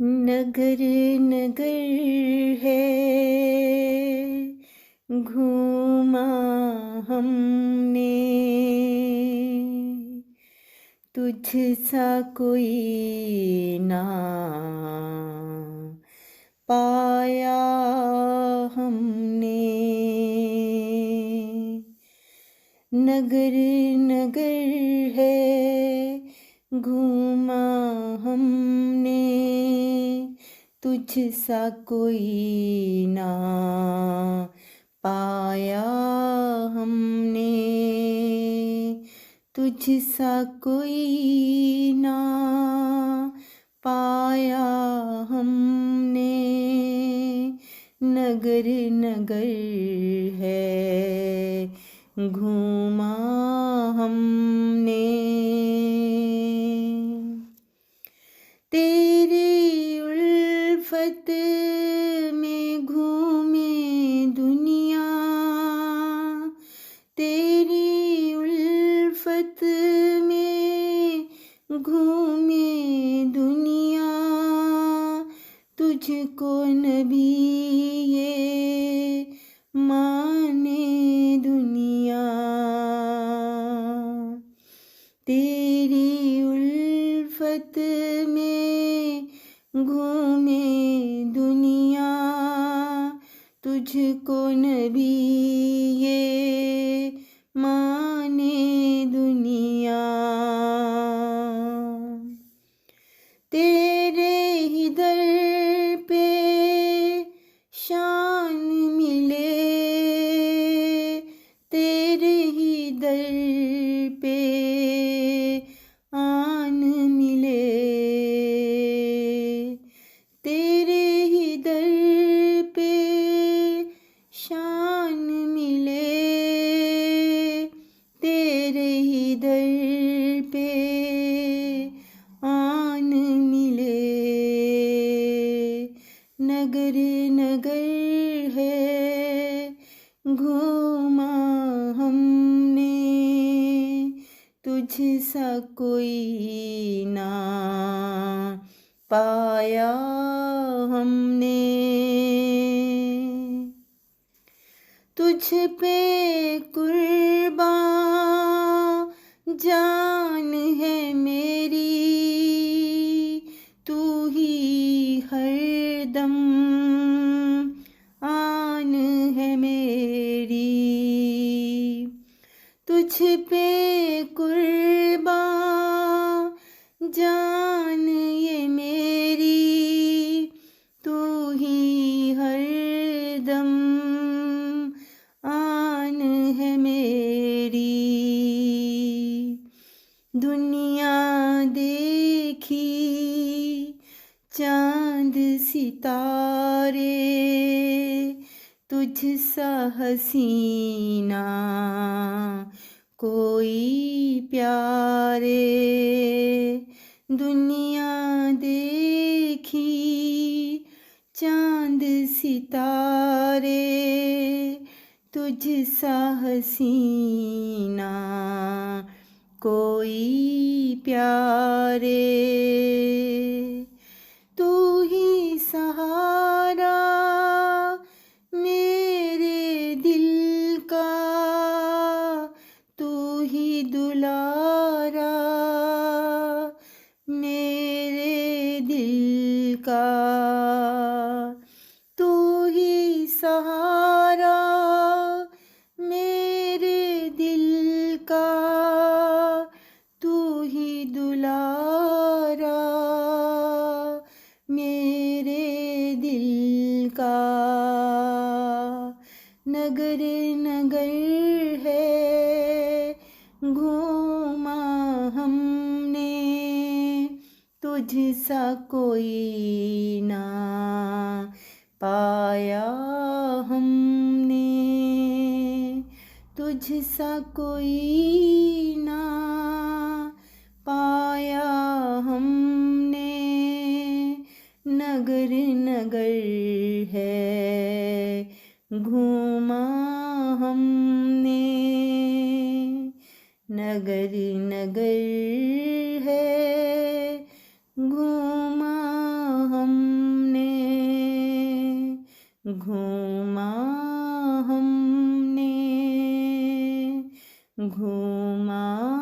नगर नगर है घूमा हमने, तुझ सा कोई ना पाया हमने। नगर नगर है घूमा हमने, तुझ सा कोई ना पाया हमने। तुझ सा कोई ना पाया हमने। नगर नगर है घूमा हमने। तेरी उल्फत में घूमे दुनिया, तेरी उल्फत में घूमे दुनिया, तुझको नबी ये माने दुनिया। तेरी उल्फत में घूमे दुनिया, तुझको नबी ये माने दुनिया। तेरे ही दर पे शान मिले, तेरे ही दर पे आन मिले, तेरे ही दर पे शान मिले, तेरे ही दर पे आन मिले। नगर नगर है घूमा हमने, तुझ सा कोई ना पाया हमने। तुझ पे कुर्बान जान है मेरी, तू ही हरदम आन है मेरी। तुझ पे कुर्बान जान ये मेरी, तू ही हरदम आन है मेरी। दुनिया देखी चांद सितारे, तुझ सा हसीना कोई प्यारे। दुनिया देखी चांद सितारे, तुझ सा हसीना कोई प्यारे। तू ही सहारा मेरे दिल का, तू ही दुलारा मेरे दिल का। तू ही सहारा मेरे दिल का, तू ही दुलारा मेरे दिल का। नगर नगर है घूमा हमने, तुझ सा कोई ना पाया हमने। तुझ सा कोई ना पाया हमने। नगर नगर है घूमा हमने, नगर नगर है घूमा हम। घूमा हमने, घूमा